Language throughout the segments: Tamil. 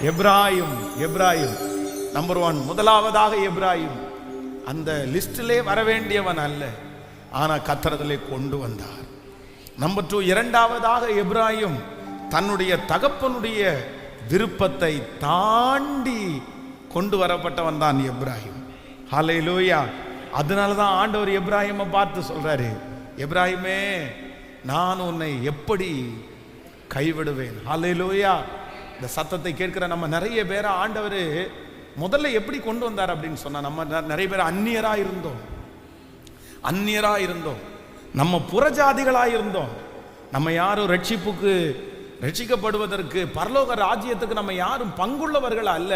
எப்ராயிம். எப்ராயிம் நம்பர் 1, முதலாவதாக எப்ராயிம். அந்த லிஸ்டிலே வர வேண்டியவன் அல்ல, ஆனா கர்த்தரதிலே கொண்டு வந்தார். நம்பர் 2, இரண்டாவதாக எப்ராயிம் தன்னுடைய தகப்பனுடைய விருப்பத்தை தாண்டி கொண்டு வரப்பட்டவன் தான் எப்ராயிம். ஹல்லேலூயா. அதனாலதான் ஆண்டவர் எப்ராயிமை பார்த்து சொல்றாரு, எப்ராயிமே நான் உன்னை எப்படி கைவிடுவேன். ஹல்லேலூயா. இந்த சத்தத்தை கேட்கிற நம்ம நிறைய பேரை ஆண்டவர் முதல்ல எப்படி கொண்டு வந்தார் அப்படின்னு சொன்னா, நம்ம நிறைய பேர் அந்நியரா இருந்தோம், நம்ம புறஜாதிகளா இருந்தோம். நம்ம யாரும் ரட்சிக்கப்படுவதற்கு பரலோக ராஜ்யத்துக்கு நம்ம யாரும் பங்குள்ளவர்கள் அல்ல.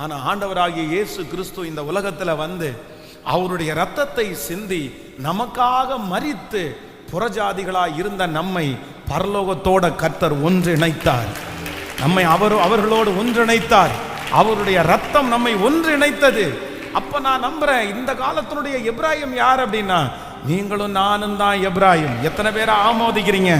ஆனா ஆண்டவராகிய இயேசு கிறிஸ்து இந்த உலகத்துல வந்து அவருடைய இரத்தத்தை சிந்தி நமக்காக மரித்து புறஜாதிகளா இருந்த நம்மை பரலோகத்தோட கர்த்தர் ஒன்றிணைத்தார். நம்மை அவர்களோடு ஒன்றிணைத்தார். அவருடைய ரத்தம் நம்மை ஒன்றிணைத்தது. அப்ப நான் நம்புறேன், இந்த காலத்தினுடைய எப்ராயிம் யார் அப்படின்னா நீங்களும் நானும் தான் எப்ராயிம். எத்தனை பேரை ஆமோதிக்கிறீங்க?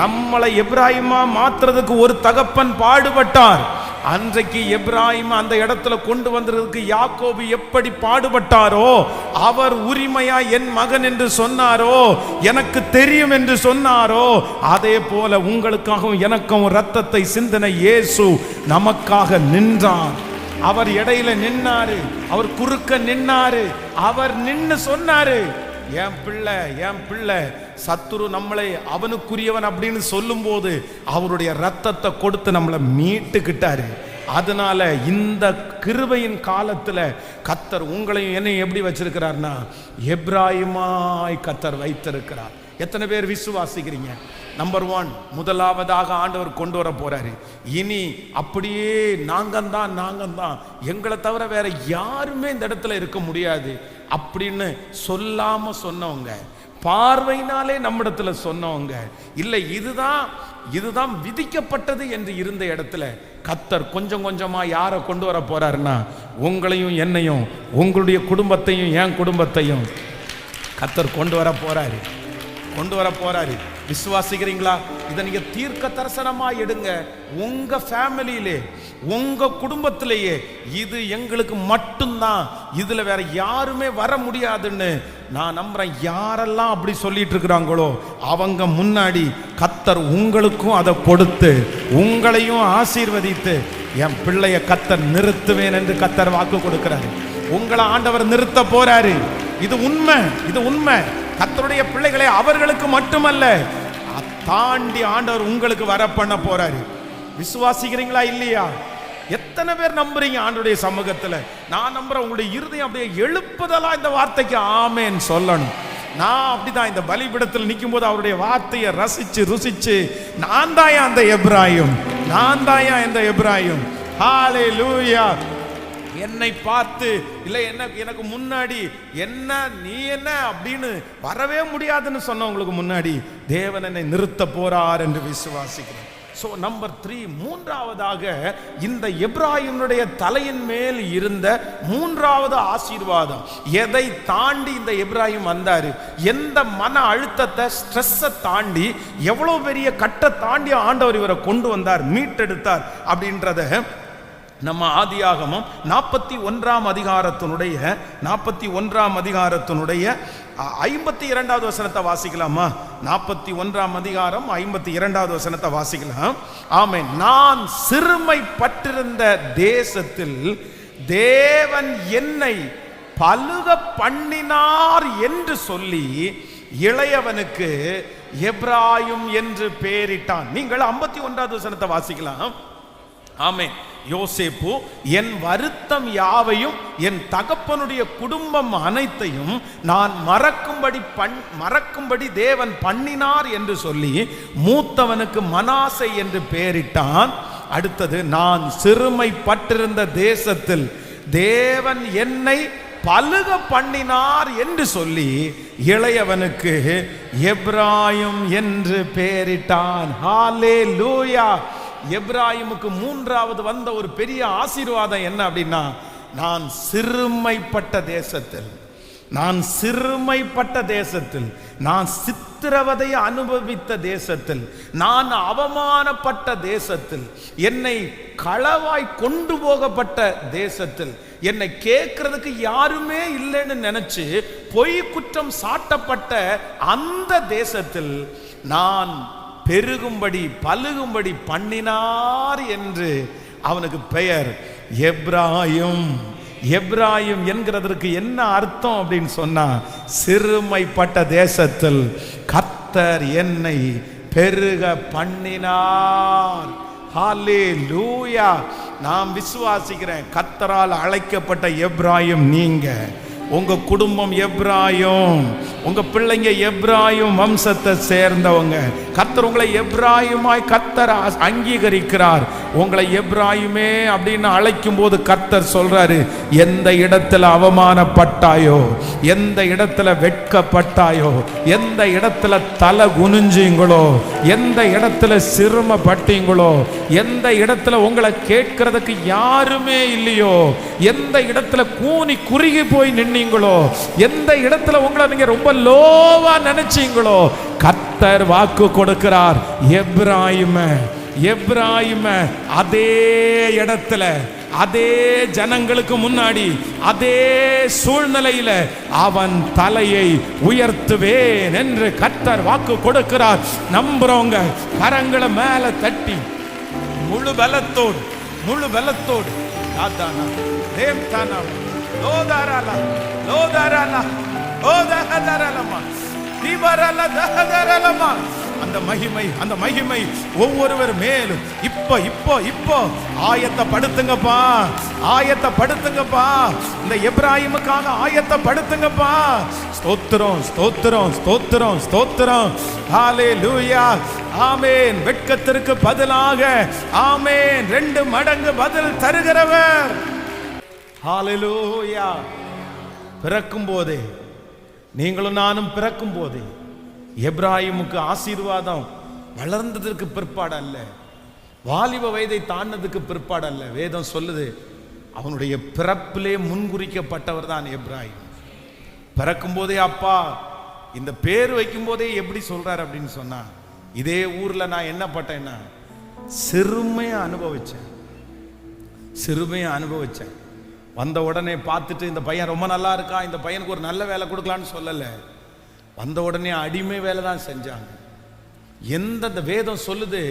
நம்மளை எப்ராயிமா மாத்துறதுக்கு ஒரு தகப்பன் பாடுபட்டார். அன்றைக்கு எப்ராயிம் அந்த இடத்துல கொண்டு வந்ததுக்கு யாக்கோபு எப்படி பாடுபட்டாரோ, அவர் உரிமையா என் மகன் என்று சொன்னாரோ, எனக்கு தெரியும் என்று சொன்னாரோ, அதே போல உங்களுக்காகவும் எனக்கும் ரத்தத்தை சிந்தின இயேசு நமக்காக நின்றார். அவர் இடையில நின்னாரு, அவர் குறுக்க நின்னாரு, அவர் நின்னு சொன்னாரு, என் பிள்ளை சத்துரு நம்மளை அவனுக்குரியவன் அப்படின்னு சொல்லும் போது அவருடைய ரத்தத்தை கொடுத்து நம்மளை மீட்டுக்கிட்டாரு. அதனால இந்த கிருபையின் காலத்துல கர்த்தர் உங்களையும் என்னையும் எப்படி வச்சிருக்கிறார்னா எப்ராயிமாய் கர்த்தர் வைத்திருக்கிறார். எத்தனை பேர் விசுவாசிக்கிறீங்க? நம்பர் 1, முதலாவதாக ஆண்டவர் கொண்டு வர போறாரு. இனி அப்படியே நாங்கந்தான் எங்களை தவிர வேற யாருமே இந்த இடத்துல இருக்க முடியாது அப்படின்னு சொல்லாம சொன்னவங்க, பார்வையினாலே நம்மிடத்துல சொன்னவங்க, இல்லை இதுதான் விதிக்கப்பட்டது என்று இருந்த இடத்துல கர்த்தர் கொஞ்சம் கொஞ்சமா யாரை கொண்டு வர போறாருன்னா உங்களையும் என்னையும், உங்களுடைய குடும்பத்தையும் என் குடும்பத்தையும் கர்த்தர் கொண்டு வர போறாரு. விசுவாசிக்கிறீங்களா? இதை நீங்க தீர்க்க தரிசனமா எடுங்க. உங்க ஃபேமிலியிலே, உங்க குடும்பத்திலேயே இது எங்களுக்கு மட்டும்தான், இதுல வேற யாருமே வர முடியாதுன்னு நான் நம்புறேன். யாரெல்லாம் அப்படி சொல்லிட்டு இருக்கிறாங்களோ அவங்க முன்னாடி கர்த்தர் உங்களுக்கும் அதை கொடுத்து உங்களையும் ஆசீர்வதித்து என் பிள்ளைய கர்த்தர் நிறுத்துவேன் என்று கர்த்தர் வாக்கு கொடுக்கிறாரு. உங்களை ஆண்டவர் நிறுத்த போறாரு. இது உண்மை. கர்த்தருடைய பிள்ளைகளை அவர்களுக்கு மட்டுமல்ல, தாண்டி ஆண்டவர் உங்களுக்கு வர பண்ண போறாரு. விசுவாசிக்கிறீங்களா இல்லையா? எத்தனை பேர் நம்புறீங்க ஆண்டவருடைய சமூகத்துல? நான் நம்புறேன். உங்களுடைய இருதயம் அப்படியே எழுப்புதலா இந்த வார்த்தைக்கு ஆமென் சொல்லணும். நான் அப்படிதான் இந்த பலிபீடத்தில் நிற்கும் போது அவருடைய வார்த்தையை ரசிச்சு ருசிச்சு நான் தாயா இந்த எப்ராயிம். ஹல்லேலூயா. என்னை பார்த்து இல்லை எனக்கு முன்னாடி நீ என்ன அப்படின்னு வரவே முடியாதுன்னு சொன்னவங்களுக்கு முன்னாடி தேவன் என்னை நிறுத்த போறார் என்று விசுவாசிக்கிறேன். சோ நம்பர் 3, மூன்றாவதாக இந்த எப்ராயிமுடைய தலையின் மேல் இருந்த மூன்றாவது ஆசீர்வாதம். எதை தாண்டி இந்த எப்ராயிம் வந்தாரு? எந்த மன அழுத்தத்தை, ஸ்ட்ரெஸ்ஸை தாண்டி எவ்வளவு பெரிய கட்டை தாண்டி ஆண்டவர் இவரை கொண்டு வந்தார், மீட்டெடுத்தார் அப்படின்றத நம்ம ஆதியாகமம் 41ஆம் அதிகாரத்தினுடைய 52வது வசனத்தை வாசிக்கலாமா? 41ஆம் அதிகாரம் 52வது வசனத்தை வாசிக்கலாம். ஆமென். நான் சிறுமைப்பட்டிருந்த தேசத்தில் தேவன் என்னை பலுக பண்ணினார் என்று சொல்லி இளையவனுக்கு எப்ராயிம் என்று பெயரிட்டான். நீங்கள் 51வது வசனத்தை வாசிக்கலாம். ஆமென். யோசேப்பு என் வருத்தம் யாவையும் என் தகப்பனுடைய குடும்பம் அனைத்தையும் நான் மறக்கும்படி தேவன் பண்ணினார் என்று சொல்லி மூத்தவனுக்கு மனாசை என்று பெயரிட்டான். அடுத்தது, நான் சிறுமைப்பட்டிருந்த தேசத்தில் தேவன் என்னை பலுக பண்ணினார் என்று சொல்லி இளையவனுக்கு எப்ராயிம் என்று பெயரிட்டான். ஹல்லேலூயா. எப்ராயிமுக்கு மூன்றாவது வந்த ஒரு பெரிய ஆசீர்வாதம் என்ன அப்படின்னா, நான் சிறுமைப்பட்ட தேசத்தில் நான் சிறுமைப்பட்ட தேசத்தில், நான் சித்திரவதை அனுபவித்த தேசத்தில், நான் அவமானப்பட்ட தேசத்தில், என்னை களவாய் கொண்டு போகப்பட்ட தேசத்தில், என்னை கேட்கறதுக்கு யாருமே இல்லைன்னு நினைச்சு பொய் குற்றம் சாட்டப்பட்ட அந்த தேசத்தில் நான் பெருகும்படி பலுகும்படி பண்ணினார் என்று அவனுக்கு பெயர் எப்ராயிம். எப்ராயிம் என்கிறதற்கு என்ன அர்த்தம் அப்படின்னு சொன்னா, சிறுமைப்பட்ட தேசத்தில் கர்த்தர் என்னை பெருக பண்ணினார். ஹல்லேலூயா. நான் விசுவாசிக்கிறேன், கர்த்தரால் அழைக்கப்பட்ட எப்ராயிம் நீங்க, உங்க குடும்பம் எப்ராயிம், உங்க பிள்ளைங்க எப்ராயிம் வம்சத்தை சேர்ந்தவங்க. கர்த்தர் உங்களை எப்ராயிமாய் கர்த்தர் அங்கீகரிக்கிறார். உங்களை எப்ராயிமே அப்படின்னு அழைக்கும் போது கர்த்தர் சொல்றாரு, எந்த இடத்துல அவமானப்பட்டாயோ, எந்த இடத்துல வெட்கப்பட்டாயோ, எந்த இடத்துல தலை குனிஞ்சீங்களோ, எந்த இடத்துல சிரமப்பட்டீங்களோ, எந்த இடத்துல உங்களை கேட்கறதுக்கு யாருமே இல்லையோ, எந்த இடத்துல கூனி குறுகி போய் நின்னீங்களோ, எந்த இடத்துல உங்களை நீங்க ரொம்ப லோவா நினைச்சீங்களோ, கர்த்தர் வாக்கு கொடுக்கிறார், எப்ராயிம் அதே இடத்துல, அதே ஜனங்களுக்கு முன்னாடி, அதே சூழ்நிலையில அவன் தலையை உயர்த்துவேன் என்று கர்த்தர் வாக்கு கொடுக்கிறார். நம்புறவங்க கரங்களை மேல தட்டி முழு பலத்தோடு, முழு பலத்தோடு அந்த மகிமை, அந்த மகிமை ஒவ்வொருவர் மேலும் இப்போ இப்போ இப்போ ஆயத்தப்படுத்துங்கப்பா, ஆயத்தப்படுத்துங்கப்பா. இந்த எப்ராயிமுக்காக ஆயத்தப்படுத்துங்கப்பா. ஸ்தோத்திரம், ஸ்தோத்திரம், ஸ்தோத்திரம், ஸ்தோத்திரம். ஹல்லேலூயா. ஆமென். வெட்கத்திற்கு பதிலாக ஆமென் 2 மடங்கு பதில் தருகிறவர். ஹல்லேலூயா. பிறக்கும் போதே, நீங்களும் நானும் பிறக்கும் போதே எப்ராயிமுக்கு ஆசீர்வாதம் வளர்ந்ததற்கு பிற்பாடு அல்ல, வாலிப வயதை தாண்டதுக்கு பிற்பாடு அல்ல. வேதம் சொல்லுது, அவனுடைய பிறப்பிலே முன்குறிக்கப்பட்டவர் தான் எப்ராயிம். பிறக்கும் போதே அப்பா இந்த பேர் வைக்கும் போதே எப்படி சொல்றாரு அப்படின்னு சொன்னா, இதே ஊர்ல நான் என்ன பட்டேன்னா சிறுமையை அனுபவிச்சேன், சிறுமையை அனுபவிச்சேன். வந்த உடனே பார்த்துட்டு இந்த பையன் ரொம்ப நல்லா இருக்கா, இந்த பையனுக்கு ஒரு நல்ல வேலை கொடுக்கலான்னு சொல்லலை. வந்த உடனே அடிமை வேலை தான் செஞ்சாங்க. எந்த வேதம் சொல்லுது,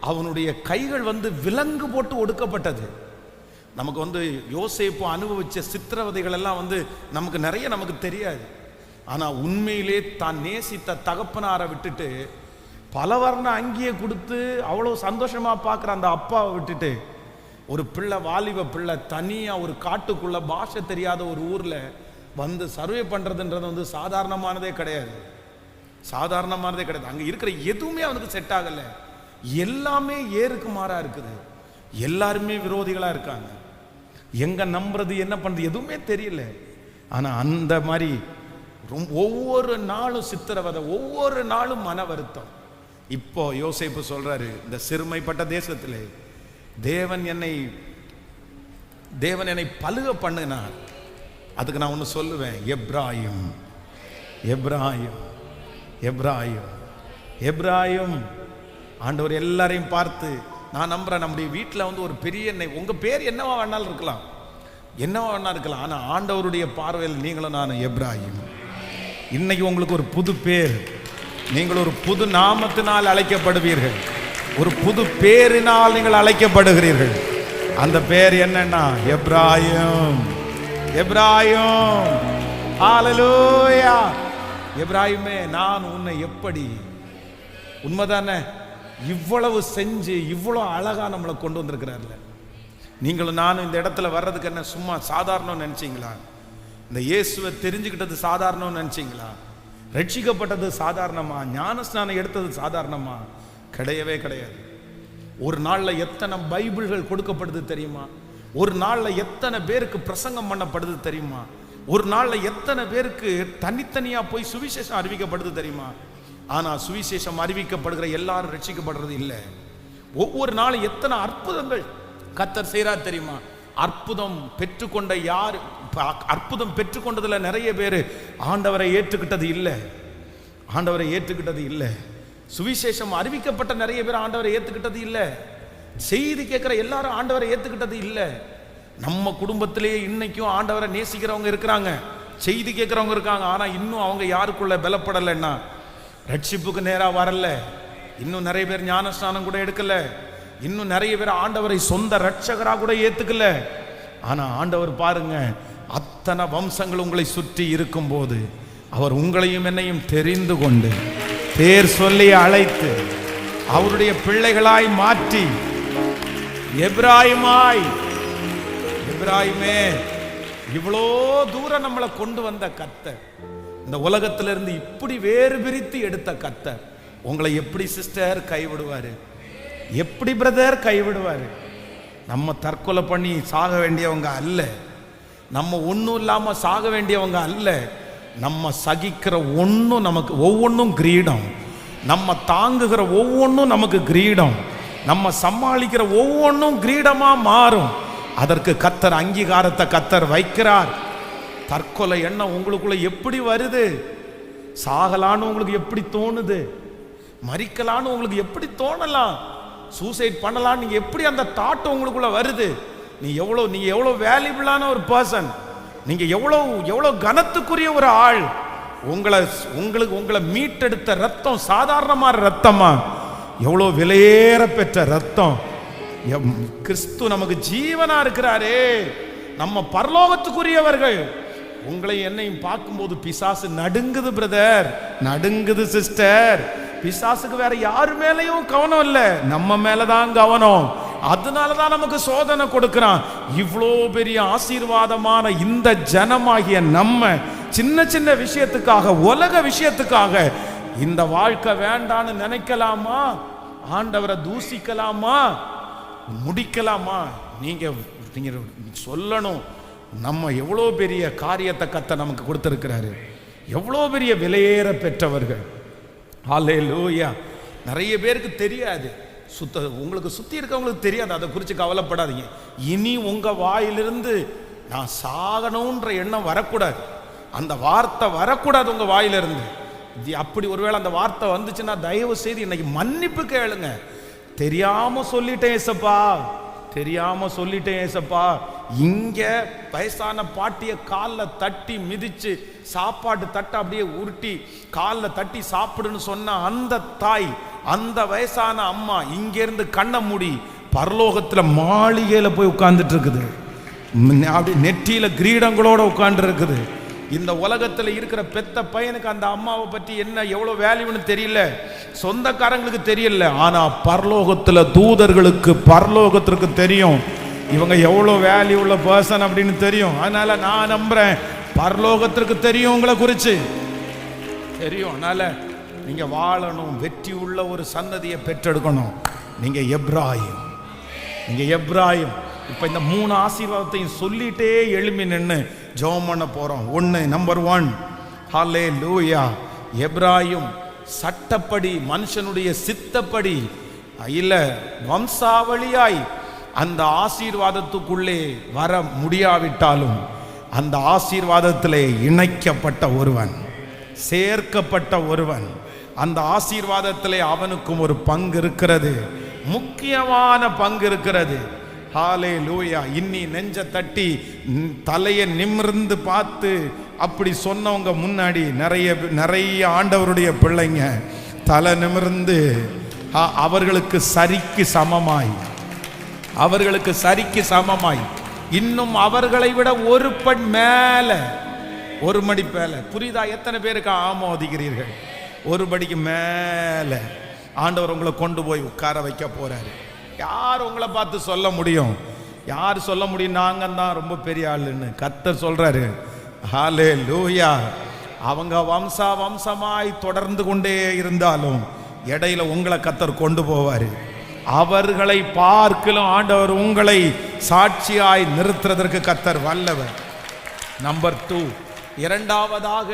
அவனுடைய கைகள் விலங்கு போட்டு ஒடுக்கப்பட்டது. நமக்கு யோசேப்பு அனுபவிச்ச சித்திரவதைகள் எல்லாம் நமக்கு நிறைய நமக்கு தெரியாது. ஆனா உண்மையிலே தான் நேசித்த தகப்பனாரை விட்டுட்டு பலவர்ண அங்கியை கொடுத்து அவ்வளவு சந்தோஷமா பார்க்குற அந்த அப்பாவை விட்டுட்டு ஒரு பிள்ளை, வாலிப பிள்ளை தனியா ஒரு காட்டுக்குள்ள பாஷை தெரியாத ஒரு ஊர்ல சர்வே பண்றதுன்றது சாதாரணமானதே கிடையாது, சாதாரணமானதே கிடையாது. அங்க இருக்கிற எதுவுமே அவனுக்கு செட் ஆகல, எல்லாமே ஏறுக்கு மாறா இருக்குது, எல்லாருமே விரோதிகளா இருக்காங்க, எங்க நம்புறது என்ன பண்றது எதுவுமே தெரியல. ஆனா அந்த மாதிரி ஒவ்வொரு நாளும் சித்திரவதை, ஒவ்வொரு நாளும் மன வருத்தம். இப்போ யோசேப்பு சொல்றாரு, இந்த சிறுமைப்பட்ட தேசத்திலே தேவன் என்னை பலுக பண்ணினார். அதுக்கு நான் ஒன்று சொல்லுவேன், எப்ராயிம், எப்ராயிம், எப்ராயிம், எப்ராயிம். ஆண்டவர் எல்லாரையும் பார்த்து, நான் நம்புறேன் நம்முடைய வீட்டில் ஒரு பெரிய உங்க பேர் என்னவா வேணாலும் இருக்கலாம், என்னவா வேணா இருக்கலாம். ஆனா ஆண்டவருடைய பார்வையில் நீங்களும் நான் எப்ராயிம். இன்னைக்கு உங்களுக்கு ஒரு புது பேர், நீங்கள் ஒரு புது நாமத்தினால் அழைக்கப்படுவீர்கள், ஒரு புது பேரினால் நீங்கள் அழைக்கப்படுகிறீர்கள். அந்த பேர் என்னன்னா எப்ராயிம், எப்ராயிம். ஹல்லேலூயா. எப்ராயிமே, நான் உன்னை எப்படி, உண்மைதானே, இவ்வளவு செஞ்சு இவ்வளவு அழகா நம்மளை கொண்டு வந்திருக்கிறார்ல. நீங்களும் நானும் இந்த இடத்துல வர்றதுக்கு என்ன சும்மா சாதாரணம் நினைச்சீங்களா? இந்த இயேசுவை தெரிஞ்சுக்கிட்டது சாதாரணம் நினைச்சீங்களா? ரட்சிக்கப்பட்டது சாதாரணமா? ஞானஸ்நானம் எடுத்தது சாதாரணமா? கிடையவே கிடையாது. ஒரு நாள்ல எத்தனை பைபிள்கள் கொடுக்கப்படுது தெரியுமா? ஒரு நாள்ல எத்தனை பேருக்கு பிரசங்கம் பண்ணப்படுது தெரியுமா? ஒரு நாள்ல எத்தனை பேருக்கு தனித்தனியா போய் சுவிசேஷம் அறிவிக்கப்படுது தெரியுமா? ஆனா சுவிசேஷம் அறிவிக்கப்படுகிற எல்லாரும் ரட்சிக்கப்படுறது இல்லை. ஒவ்வொரு நாளும் எத்தனை அற்புதங்கள் கர்த்தர் செய்றார் தெரியுமா? அற்புதம் பெற்றுக்கொண்ட யார், அற்புதம் பெற்றுக்கொண்டதுல நிறைய பேர் ஆண்டவரை ஏற்றுக்கிட்டது இல்லை. ஆண்டவரை ஏற்றுக்கிட்டது இல்லை. சுவிசேஷம் அறிவிக்கப்பட்ட நிறைய பேர் ஆண்டவரை ஏற்றுக்கிட்டது இல்லை. செய்தி கேட்கிற எல்லாரும் ஆண்டவரை ஏற்றுக்கிட்டது இல்லை. நம்ம குடும்பத்திலேயே இன்னைக்கும் ஆண்டவரை நேசிக்கிறவங்க இருக்கிறாங்க, செய்தி கேட்கிறவங்க இருக்காங்க. ஆனா இன்னும் அவங்க யாருக்குள்ள பலப்படலைன்னா, ரட்சிப்புக்கு நேரா வரல. இன்னும் நிறைய பேர் ஞானஸ்நானம் கூட எடுக்கல. இன்னும் நிறைய பேர் ஆண்டவரை சொந்த ரட்சகராக கூட ஏத்துக்கல. ஆனா ஆண்டவர் பாருங்க, அத்தனை வம்சங்கள் உங்களை சுற்றி இருக்கும் போது அவர் உங்களையும் என்னையும் தெரிந்து கொண்டு பேர் சொல்லி அழைத்து அவருடைய பிள்ளைகளாய் மாற்றி எப்ராயிமே இவ்வளோ தூரம் நம்மளை கொண்டு வந்த கர்த்தர், இந்த உலகத்திலிருந்து இப்படி வேறு பிரித்து எடுத்த கர்த்தர் உங்களை எப்படி சிஸ்டர் கைவிடுவாரு? எப்படி பிரதர் கைவிடுவாரு? நம்ம தற்கொலை பண்ணி சாக வேண்டியவங்க அல்ல, நம்ம ஒன்றும் இல்லாம சாக வேண்டியவங்க அல்ல. நம்ம சகிக்கிற ஒன்றும் நமக்கு ஒவ்வொன்றும் கிரீடம், நம்ம தாங்குகிற ஒவ்வொன்றும் நமக்கு கிரீடம், நம்ம சமாளிக்கிற ஒவ்வொன்றும் கிரீடமா மாறும். அதற்கு கர்த்தர் அங்கீகாரத்தை கர்த்தர் வைக்கிறார். தற்கொலை எண்ணம் உங்களுக்குள்ள எப்படி வருது? சாகலான்னு உங்களுக்கு எப்படி தோணுது? மரிக்கலான்னு உங்களுக்கு எப்படி தோணலாம்? சூசைட் பண்ணலாம் நீங்க எப்படி அந்த தாட் உங்களுக்குள்ள வருது? நீங்க எவ்வளவு வேல்யூபிளான ஒரு பர்சன், நீங்க எவ்வளவு கனத்துக்குரிய ஒரு ஆள். உங்களை மீட்டெடுத்த ரத்தம் சாதாரணமான ரத்தமா? எவ்வளவு விலையேற பெற்ற ரத்தம். கிறிஸ்து நமக்கு ஜீவனா இருக்கிறாரே, நம்ம பரலோகத்துக்குரியவர்கள். உங்களை என்னையும் பார்க்கும்போது பிசாசு நடுங்குது பிரதர், நடுங்குது சிஸ்டர். பிசாசுக்கு வேற யாரு மேலையும் கவனம் இல்ல, நம்ம மேலதான் கவனம். அதனாலதான் நமக்கு சோதனை கொடுக்கிறான். இவ்வளோ பெரிய ஆசீர்வாதமான இந்த ஜனமாகிய நம்ம சின்ன சின்ன விஷயத்துக்காக, உலக விஷயத்துக்காக இந்த வாழ்க்கை வேண்டான்னு நினைக்கலாமா? ஆண்டவரை தூசிக்கலாமா? முடிக்கலாமா? நீங்க சொல்லணும், நம்ம எவ்வளோ பெரிய காரியத்தை கர்த்தர் நமக்கு கொடுத்திருக்கிறாரு, எவ்வளோ பெரிய விலையேற பெற்றவர்கள். ஹல்லேலூயா. நிறைய பேருக்கு தெரியாது, உங்களுக்கு சுத்தி இருக்கவங்களுக்கு தெரியாது. அதை குறித்து கவலைப்படாதீங்க. இனி உங்க வாயிலிருந்து நான் சாகணும்ன்ற எண்ணம் வரக்கூடாது, அந்த வார்த்தை வரக்கூடாது உங்க வாயிலிருந்து. அப்படி ஒருவேளை அந்த வார்த்தை வந்துச்சுன்னா தயவு செய்து இன்னைக்கு மன்னிப்பு கேளுங்க. தெரியாம சொல்லிட்டேன் ஏசப்பா, தெரியாம சொல்லிட்டேன் ஏசப்பா. இங்க வயசான பாட்டிய காலில் தட்டி மிதிச்சு சாப்பாடு தட்ட அப்படியே உருட்டி காலில் தட்டி சாப்பிடுன்னு சொன்ன அந்த தாய், அந்த வயசான அம்மா இங்க இருந்து கண்ணை மூடி பரலோகத்துல மாளிகையில போய் உட்கார்ந்துட்டு இருக்குது. அப்படி நெற்றியில கிரீடங்களோட உட்கார்ந்து இருக்குது. இந்த உலகத்துல இருக்கிற பெத்த பையனுக்கு அந்த அம்மாவை பற்றி என்ன எவ்வளவு வேல்யூன்னு தெரியல, சொந்தக்காரங்களுக்கு தெரியல. ஆனா பரலோகத்துல தூதர்களுக்கு, பரலோகத்திற்கு தெரியும் இவங்க எவ்வளவு வேல்யூ உள்ள பர்சன் அப்படின்னு தெரியும். அதனால நான் நம்புறேன், பரலோகத்திற்கு தெரியும் உங்களை குறிச்சு தெரியும். அதனால நீங்க வாழணும், வெற்றி உள்ள ஒரு சன்னதியை பெற்றெடுக்கணும். நீங்க எப்ராயிம், நீங்க எப்ராயிம். இப்ப இந்த 3 ஆசீர்வாதத்தையும் சொல்லிட்டே எழுப்பி நின்று ஜெபம் பண்ண போறோம். நம்பர் 1, ஹல்லேலூயா. எப்ராயிம் சட்டப்படி, மனுஷனுடைய சித்தப்படி இல்ல, வம்சாவளியாய் அந்த ஆசீர்வாதத்துக்குள்ளே வர முடியாவிட்டாலும் அந்த ஆசீர்வாதத்திலே இணைக்கப்பட்ட ஒருவன், சேர்க்கப்பட்ட ஒருவன், அந்த ஆசீர்வாதத்திலே அவனுக்கும் ஒரு பங்கு இருக்கிறது, முக்கியமான பங்கு இருக்கிறது. ஹல்லேலூயா. இன்னி நெஞ்ச தட்டி தலையை நிமிர்ந்து பார்த்து அப்படி சொன்னவங்க முன்னாடி நிறைய ஆண்டவருடைய பிள்ளைங்க தலை நிமிர்ந்து அவர்களுக்கு சரிக்கு சமமாய், அவர்களுக்கு சரிக்கு சமமாய் இன்னும் அவர்களை விட ஒரு படி மேல, ஒரு மடி மேல. புரியுதா? எத்தனை பேருக்கு ஆமோதிக்கிறீர்கள்? ஒரு படிக்கு மேல ஆண்டவர் உங்களை கொண்டு போய் உட்கார வைக்க போறாரு. யார் உங்களை பார்த்து சொல்ல முடியும்? யார் சொல்ல முடியும் நாங்க தான் ரொம்ப பெரிய ஆளுன்னு? கர்த்தர் சொல்றாரு. ஹல்லேலூயா. அவங்க வம்சமாய் தொடர்ந்து கொண்டே இருந்தாலும் இடையில உங்களை கர்த்தர் கொண்டு போவாரு. அவர்களை பார்க்கலும் ஆண்டவர் உங்களை சாட்சியாய் நிறுத்துறதற்கு கர்த்தர் வல்லவர். நம்பர் 2, இரண்டாவதாக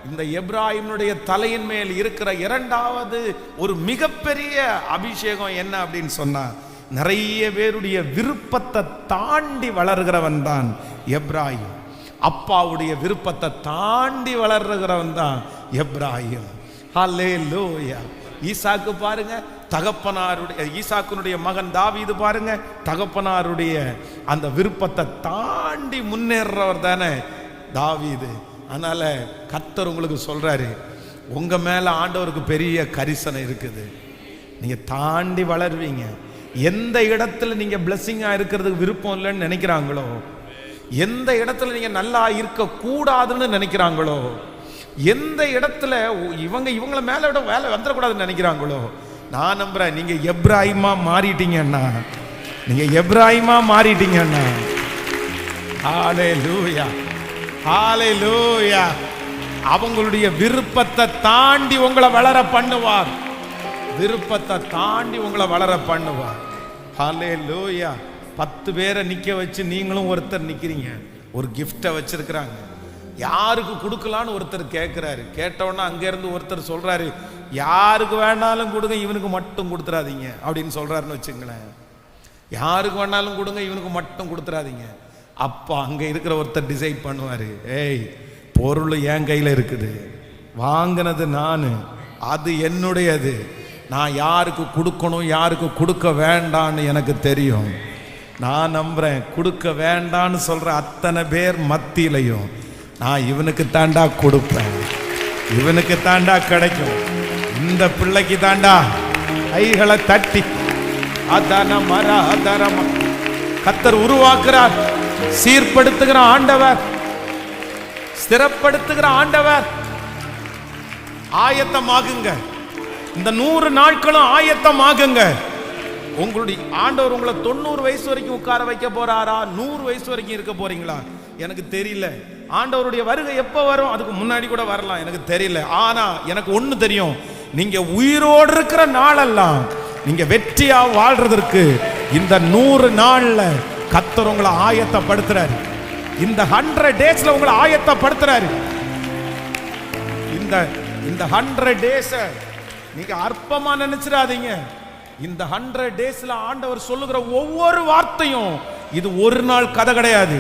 இந்த எப்ராயிமுடைய தலையின் மேல் இருக்கிற இரண்டாவது ஒரு மிகப்பெரிய அபிஷேகம் என்ன அப்படின்னு சொன்னா, நிறைய பேருடைய விருப்பத்தை தாண்டி வளர்கிறவன் தான் எப்ராயிம். அப்பாவுடைய விருப்பத்தை தாண்டி வளர்கிறவன் தான் எப்ராயிம். ஹல்லேலூயா. ஈசாக்கு பாருங்க, தகப்பனாருடைய ஈசாக்குனுடைய மகன் தாவீது பாருங்க, தகப்பனாருடைய அந்த விருப்பத்தை தாண்டி முன்னேறவர் தானே தாவீது. அதனால கர்த்தர் உங்களுக்கு சொல்றாரு, உங்க மேல ஆண்டவருக்கு பெரிய கரிசனை இருக்குது. நீங்க தாண்டி வளர்வீங்க. எந்த இடத்துல நீங்க பிளெஸிங்கா இருக்கிறதுக்கு விருப்பம் இல்லைன்னு நினைக்கிறாங்களோ, எந்த இடத்துல நீங்க நல்லா இருக்க கூடாதுன்னு நினைக்கிறாங்களோ, எந்த இடத்துல இவங்கள மேல விட வேலை வந்துடக்கூடாதுன்னு நினைக்கிறாங்களோ, நான் நம்புறேன் நீங்க எப்ராயிமா மாறிட்டீங்கன்னா, நீங்க எப்ராயிமா மாறிட்டீங்கன்னா. ஹல்லேலூயா, ஹல்லேலூயா. அவங்களுடைய விருப்பத்தை தாண்டி உங்களை வளர பண்ணுவார். விருப்பத்தை தாண்டி உங்களை வளர பண்ணுவார். ஹல்லேலூயா. 10 பேரை நிக்க வச்சு நீங்களும் ஒருத்தர் நிக்கிறீங்க. ஒரு கிஃப்டை வச்சிருக்கிறாங்க, யாருக்கு கொடுக்கலான்னு ஒருத்தர் கேட்கிறாரு. கேட்டவுடனே அங்க இருந்து ஒருத்தர் சொல்றாரு, யாருக்கு வேணாலும் கொடுங்க, இவனுக்கு மட்டும் கொடுத்துறாதீங்க அப்படின்னு சொல்றாருன்னு வச்சுங்களேன். யாருக்கு வேணாலும் கொடுங்க, இவனுக்கு மட்டும் கொடுத்துறாதீங்க. அப்பா அங்க இருக்கிற ஒருத்தர் டிசைட் பண்ணுவாரு, ஏய் பொருள் என் கையில இருக்குது, வாங்கினது நானு, அது என்னுடையது, நான் யாருக்கு கொடுக்கணும் யாருக்கு கொடுக்க வேண்டான்னு எனக்கு தெரியும். நான் நம்புறேன், கொடுக்க வேண்டான்னு சொல்ற அத்தனை பேர் மத்தியிலையும் நான் இவனுக்கு தாண்டா கொடுப்பேன், இவனுக்கு தாண்டா கிடைக்கும், இந்த பிள்ளைக்கு தாண்டா. கைகளை தட்டி கர்த்தர் உருவாக்குறார், சீர்படுத்துகிற ஆண்டவர், ஸ்திரப்படுத்துகிற ஆண்டவர். ஆயத்தமாகுங்க, இந்த 100 நாட்களும் ஆயத்தமாகுங்க. உங்களுடைய ஆண்டவர் உங்களை 90 வயசு வரைக்கும் உட்கார வைக்க போறாரா, 100 வயசு வரைக்கும் இருக்க போறீங்களா எனக்கு தெரியல. ஆண்டவருடைய வருகை எப்ப வரும், அதுக்கு முன்னாடி கூட வரலாம், எனக்கு தெரியல. ஆனா எனக்கு ஒண்ணு தெரியும், நீங்க உயிரோடு இருக்கிற நாளெல்லாம் நீங்க வெற்றியா வாழ்றதற்கு இந்த 100 நாள்ல கர்த்தர் உங்களை ஆயத்தப்படுத்துறாரு. இந்த 100 டேஸ்ல உங்களை ஆயத்தப்படுத்துறாரு. இந்த 100 டேஸ் நீங்க அற்பமா நினைச்சிடாதீங்க. இந்த 100 டேஸ்ல ஆண்டவர் சொல்லுகிற ஒவ்வொரு வார்த்தையும் இது ஒரு நாள் கதை கிடையாது.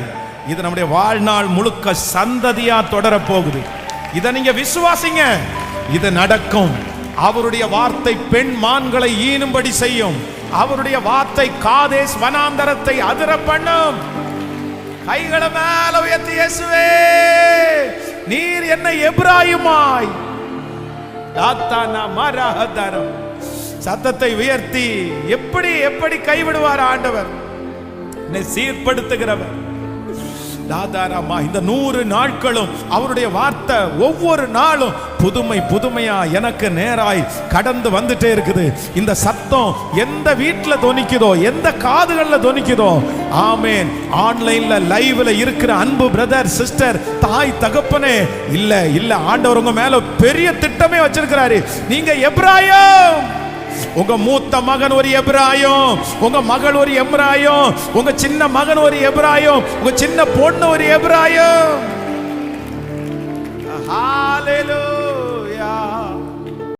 இது நம்முடைய வாழ்நாள் முழுக்க சந்ததியா தொடர போகுது. இதை நீங்க விசுவாசிங்க, இது நடக்கும். அவருடைய வார்த்தை பெண் மான்களை ஈனும்படி செய்யும். அவருடைய வார்த்தை காதேஸ் வனாந்தரத்தை அதிர பண்ணும். கைகளை மேல உயர்த்தி, இயேசுவே நீர் என்னை எப்ராயிமாய் சத்தத்தை உயர்த்தி, எப்படி கைவிடுவார் ஆண்டவர், என்னை சீர்படுத்துகிறவர். இந்த 100 நாட்களும் அவருடைய வார்த்தை ஒவ்வொரு நாளும் புதுமையா எனக்கு நேராய் கடந்து வந்துட்டே இருக்குது. இந்த சத்தம் எந்த வீட்டுல தொனிக்குதோ, எந்த காதுகள்ல தொனிக்குதோ, ஆமேன். ஆன்லைன்ல லைவ்ல இருக்கிற அன்பு பிரதர் சிஸ்டர், தாய் தகப்பனே, இல்ல ஆண்டவர் உங்க மேல பெரிய திட்டமே வச்சிருக்கிறாரு. நீங்க எப்ராயிம், உங்க மூத்த மகன் ஒரு எப்ராயிம், உங்க மகள் ஒரு எப்ராயிம், உங்க சின்ன மகன் ஒரு எப்ராயிம், உங்க சின்ன பொண்ணு ஒரு எப்ராயிம். ஹல்லேலூயா.